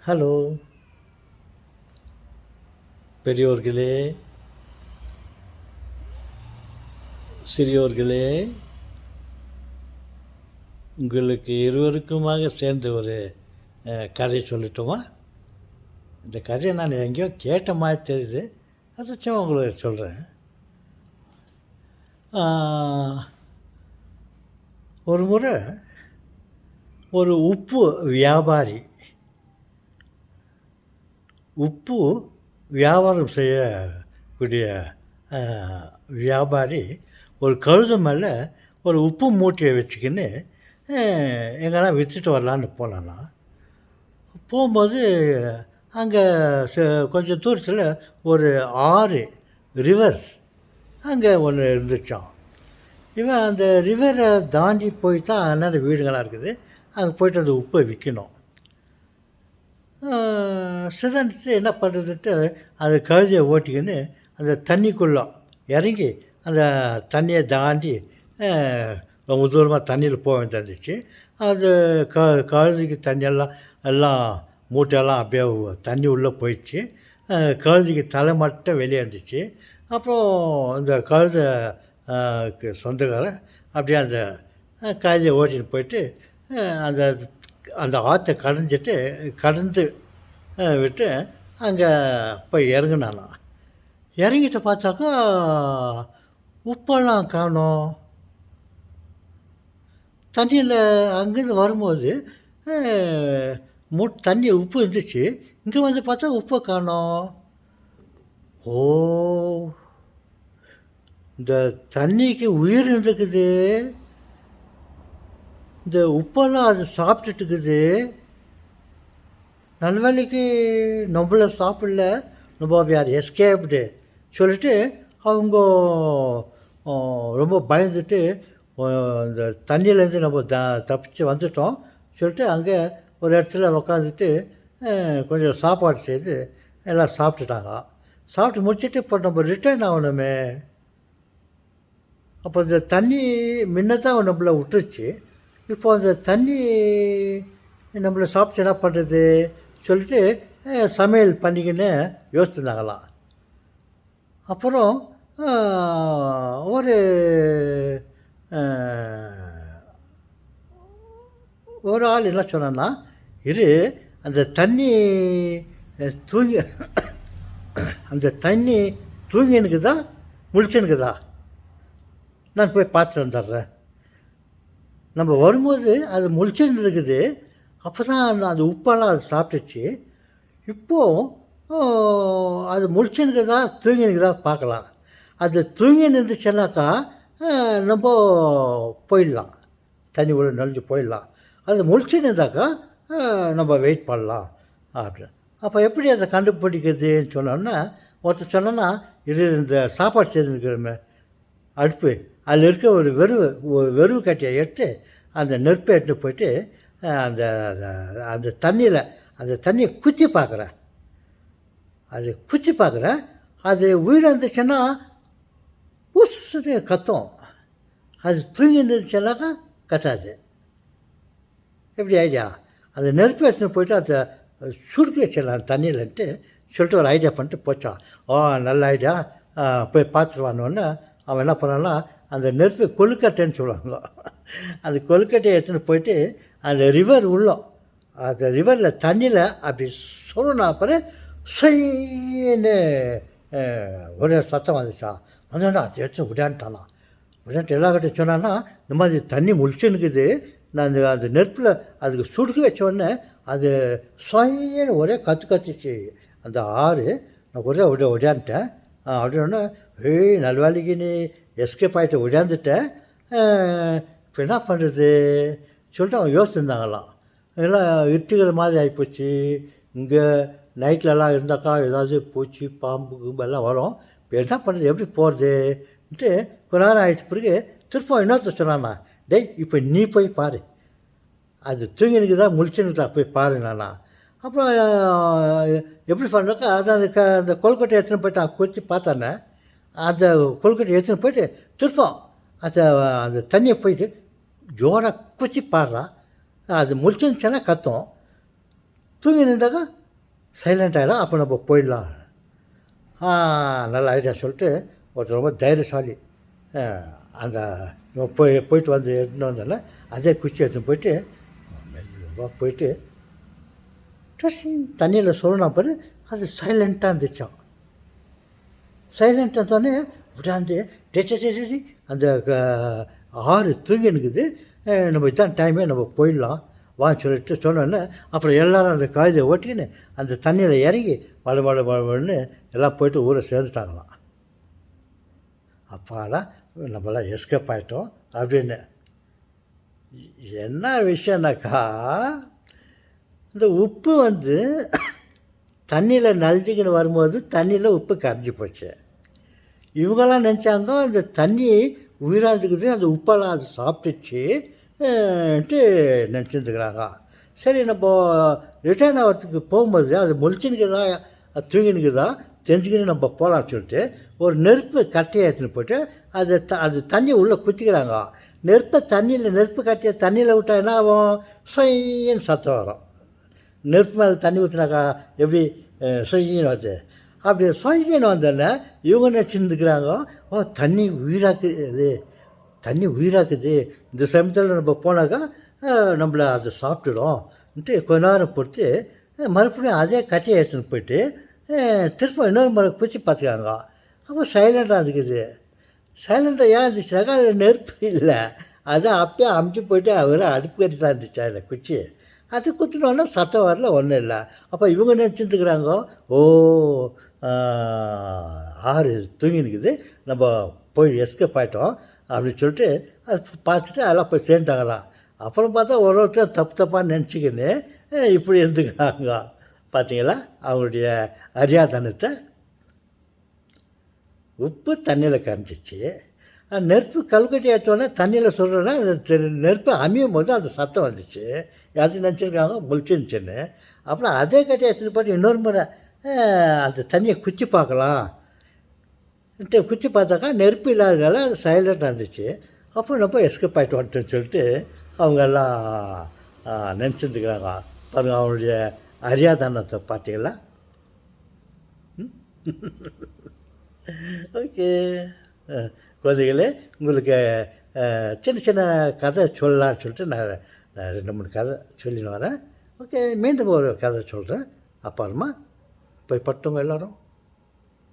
Hello பெரியோர்களே, சிறியோர்களே, உங்களுக்கு இருவருக்குமாக சேர்ந்து ஒரு கதை சொல்லட்டுமா? இந்த கதையை நான் எங்கேயோ கேட்ட மாதிரி தெரியுது, அதாச்சும் உங்களுக்கு சொல்கிறேன். ஒரு முறை ஒரு உப்பு வியாபாரம் செய்யக்கூடிய வியாபாரி ஒரு கழுதை மேலே ஒரு உப்பு மூட்டையை வச்சுக்கின்னு எங்கன்னா விற்றுட்டு வரலான்னு போனான்னா, போகும்போது அங்கே கொஞ்சம் தூரத்தில் ஒரு ஆறு ரிவர் அங்கே ஒன்று இருந்துச்சான். இவன் அந்த ரிவரை தாண்டி போய் தான் அண்ணாண்ட வீடுகளாக இருக்குது, அங்கே போய்ட்டு அந்த உப்பை விற்கணும். சிதறிட்டு என்ன பண்ணுறதுன்ட்டு அது கழுதையை ஓட்டிக்கின்னு அந்த தண்ணிக்குள்ளே இறங்கி அந்த தண்ணியை தாண்டி ரொம்ப தூரமாக தண்ணியில் போக வேண்டியிருந்துச்சு. அது கழுதைக்கு எல்லாம் மூட்டையெல்லாம் அப்படியே தண்ணி உள்ளே போயிடுச்சு. கழுதைக்கு தலை மட்டும் வெளியே இருந்துச்சு. அப்புறம் இந்த கழுதை சொந்தக்காரன் அப்படியே அந்த கழுதையை ஓட்டின்னு போயிட்டு அந்த அந்த ஆற்றை கடந்து விட்டு அங்கே போய் இறங்குனானா. இறங்கிட்டு பார்த்தாக்கா உப்பெல்லாம் காணோம். தண்ணியில் அங்கேருந்து வரும்போது தண்ணி உப்பு இருந்துச்சு, இங்கே வந்து பார்த்தா உப்பை காணோம். ஓ, இந்த தண்ணிக்கு உயிர் இருக்குது, இந்த உப்பெல்லாம் அது சாப்பிட்டுட்டு இருக்குது. நல்வேலைக்கு நம்மள சாப்பிடல, நம்ம வேறு எஸ்கேப்டு சொல்லிட்டு அவங்க ரொம்ப பயந்துட்டு இந்த தண்ணியிலேருந்து நம்ம தப்பிச்சு வந்துட்டோம் சொல்லிட்டு அங்கே ஒரு இடத்துல உக்காந்துட்டு கொஞ்சம் சாப்பாடு செய்து எல்லாம் சாப்பிட்டுட்டாங்க. சாப்பிட்டு முடிச்சுட்டு இப்போ நம்ம ரிட்டர்ன் ஆகணுமே. அப்போ இந்த தண்ணி முன்னதான் நம்மளை விட்டுருச்சு, இப்போ அந்த தண்ணி நம்மளை சாப்பிட்டு என்ன பண்ணுறது சொல்லிட்டு சமையல் பண்ணிக்கின்னு யோசிச்சுருந்தாங்களாம். அப்புறம் ஒரு ஆள் என்ன சொன்னான்னா, அந்த தண்ணி தூங்கினுக்குதா முழிச்சுனுக்குதா, நான் போய் பார்த்துட்டு வந்துடுறேன். நம்ம வரும்போது அது முழிச்சுன்னு இருக்குது, அப்போ தான் அந்த உப்பெல்லாம் அது சாப்பிட்டுச்சு. இப்போது அது முழிச்சுனுக்குதா தூங்கினுக்குதா பார்க்கலாம். அது தூங்கின்னு இருந்துச்சுன்னாக்கா நம்ம போயிடலாம், தண்ணி உள்ள நனைஞ்சு போயிடலாம். அது முழிச்சுன்னு இருந்தாக்கா நம்ம வெயிட் பண்ணலாம் அப்படின்னு. அப்போ எப்படி அதை கண்டுபிடிக்கிறதுன்னு சொன்னோன்னா, ஒருத்தர் சொன்னோன்னா, இந்த சாப்பாடு செய்துருக்கிறோமே அடுப்பு, அதில் இருக்க ஒரு வெறுவு கட்டியை எடுத்து அந்த நெருப்பை எடுத்துகிட்டு போயிட்டு அந்த அந்த தண்ணியை குத்தி பார்க்குறேன். அது உயிர் இருந்துச்சுன்னா உசுன்னு கத்தும், அது தூங்கி இருந்துச்சுன்னாக்கா கத்தாது. எப்படி ஐடியா? அந்த நெருப்பு எடுத்துன்னு போயிட்டு அதை சுருக்கி வச்சிடலாம் தண்ணியிலன்ட்டு சொல்லிட்டு ஒரு ஐடியா பண்ணிட்டு போச்சான். நல்ல ஐடியா, போய் பார்த்துருவானோன்னு அவன் என்ன பண்ணான்னா, அந்த நெருப்பு கொழுக்கட்டைன்னு சொல்லுவாங்க, அந்த கொழுக்கட்டையை எடுத்துன்னு போயிட்டு அந்த ரிவர் உள்ளோம், அந்த ரிவரில் தண்ணியில் அப்படி சொல்லணும். அப்புறம் செய்ன்னு ஒரே சத்தம் வந்துச்சா. வந்தோன்னா அதை எடுத்து விடான்ட்டு எல்லாக்கிட்ட சொன்னான்னா, இந்த மாதிரி தண்ணி முழிச்சுன்னுக்குது, நான் அந்த நெருப்பில் அதுக்கு சுடுக்கி வச்சோடனே அது சொயின்னு ஒரே கற்றுச்சு அந்த ஆறு. நான் ஒரே விடான்ட்டேன் அப்படின்னா, நல்வாளிக்கு நீ எஸ்கேப் ஆகிட்டு விடாந்துட்டேன், இப்போ என்ன பண்ணுறது சொல்லிட்டு அவங்க யோசிச்சுருந்தாங்களாம். இதெல்லாம் இருட்டுகிற மாதிரி ஆகிப்போச்சு, இங்கே நைட்லலாம் இருந்தாக்கா ஏதாவது பூச்சி பாம்பு கும்பெல்லாம் வரும், இப்போ என்ன பண்ணுறது, எப்படி போகிறதுன்ட்டு கொஞ்ச நேரம் ஆகிடுச்சு. பிறகு திருப்பம் இன்னொருத்தர் சொன்னாண்ணா, டேய் இப்போ நீ போய் பாரு, அது தூங்கினுக்கு தான் முழிச்சுனுக்கா, போய் பாரு நானா. அப்புறம் எப்படி பண்ணாக்கா அதை அந்த கொல்கட்டை எடுத்துன்னு போய்ட்டு குச்சி பார்த்தானே, அந்த கொல்கட்டை எடுத்துன்னு போயிட்டு திருப்பம் அந்த தண்ணியை போயிட்டு ஜோராக குச்சி பாடுறான். அது முழிச்சுருந்துச்சுன்னா கத்தும், தூங்கி நின்றாக்கா சைலண்ட் ஆகிடும். அப்போ நம்ம போயிடலாம். நல்ல ஐடியா சொல்லிட்டு ஒருத்தர் ரொம்ப தைரியசாலி. அந்த போயிட்டு வந்து எடுத்துன்னு வந்தால அதே குச்சி எடுத்துன்னு போயிட்டு மெதுவாக போயிட்டு தண்ணியில் சொல்லனா பாரு, அது சைலண்ட்டாக இருந்துச்சான். சைலண்ட்டாக தானே விடாந்து டே அந்த ஆறு தூங்கினுக்குது, நம்ம இதான் டைமே, நம்ம போயிடலாம் வான்னு சொல்லிட்டு சொன்னோன்னே அப்புறம் எல்லோரும் அந்த காய்தை ஓட்டிக்கின்னு அந்த தண்ணியில் இறங்கி வடன்னு எல்லாம் போயிட்டு ஊரை சேர்ந்துட்டாங்களாம். அப்பாடா நம்மளாம் எஸ்கேப் ஆகிட்டோம் அப்படின்னு. என்ன விஷயம்னாக்கா, இந்த உப்பு வந்து தண்ணியில் நனைஞ்சிக்கின்னு வரும்போது தண்ணியில் உப்பு கரைஞ்சி போச்சு. இவங்கெல்லாம் நினச்சாங்க அந்த தண்ணி உயிராக இருக்குது, அந்த உப்பெல்லாம் அது சாப்பிட்டுச்சுன்ட்டு நினச்சிருந்துக்கிறாங்க. சரி, நம்ம ரிட்டர்ன் ஆகிறதுக்கு போகும்போது அது முழிச்சுன்னுக்குதா தூங்கினுக்குதா தெரிஞ்சுக்கின்னு நம்ம போகலான்னு சொல்லிட்டு ஒரு நெருப்பு கட்டையை எடுத்துன்னு போய்ட்டு அது தண்ணி உள்ளே குத்திக்கிறாங்க. நெருப்பு கட்டையை தண்ணியில் விட்டால் என்ன ஆகும்? சொயின்னு சத்தம் வரும். நெருப்பு மேலே தண்ணி ஊற்றினாக்கா எப்படி சொயின்னு வருது? அப்படி சொயின்னு வந்தோடனே இவங்க நினச்சிருந்துக்கிறாங்க, தண்ணி உயிராக்குது, இந்த சமயத்தில் நம்ம போனாக்கா நம்மளை அதை சாப்பிட்டுடும்ன்ட்டு கொஞ்ச நேரம் பொறுத்து மறுபடியும் அதே கட்டையை எடுத்துன்னு போயிட்டு திரும்ப இன்னொரு முறை குச்சி பார்த்துக்காங்க. அப்போ சைலண்ட்டாக இருக்குது. சைலண்ட்டாக ஏன் இருந்துச்சுனாக்கா அதில் நெருப்பு இல்லை, அதான் அப்பயே அமுச்சு போயிட்டு அவர் அடுப்பு கட்டி தான் இருந்துச்சு அதில் குச்சி. அது குத்துனோன்னா சத்தம் வரல, ஒன்றும் இல்லை. அப்போ இவங்க நினச்சிட்டுருக்குறாங்க, ஆறு தூங்கி நிற்குது, நம்ம போய் எஸ்கேப் ஆகிட்டோம் அப்படின்னு சொல்லிட்டு அது பார்த்துட்டு அதெல்லாம் போய் சேர்ந்துட்டாங்களாம். அப்புறம் பார்த்தா ஒருத்தர் தப்பாக நினச்சிக்கின்னு இப்படி இருந்துக்கிறாங்க. பார்த்தீங்களா அவங்களுடைய அறியாதனத்தை? உப்பு தண்ணியில் கரைஞ்சிச்சு, நெருப்பு கல்கட்டி ஏற்றோடனே தண்ணியில் சொல்கிறோன்னா அந்த நெருப்பு அமையும் போது அந்த சத்தம் வந்துச்சு. அது நினச்சிருக்காங்க முழிச்சிருந்துச்சுன்னு. அப்புறம் அதே கட்டி எடுத்துகிட்டு போய்ட்டு இன்னொரு முறை அந்த தண்ணியை குச்சி பார்க்கலாம்ன்ட்டு குச்சி பார்த்தாக்கா நெருப்பு இல்லாதனால அது சைலண்ட்டாக இருந்துச்சு. அப்புறம் நம்ம எஸ்கேப் ஆகிட்டு வந்துட்டோன்னு சொல்லிட்டு அவங்க எல்லாம் நினச்சிருந்துக்கிறாங்க. பாருங்கள் அவங்களுடைய அறியாதனத்தை பார்த்தீங்களா? ஓகே குழந்தைகளே, உங்களுக்கு சின்ன சின்ன கதை சொல்லலான்னு சொல்லிட்டு நான் 2-3 கதை சொல்லின்னு வரேன். ஓகே, மீண்டும் ஒரு கதை சொல்கிறேன். அப்புறமா போய் பட்டவங்க எல்லோரும்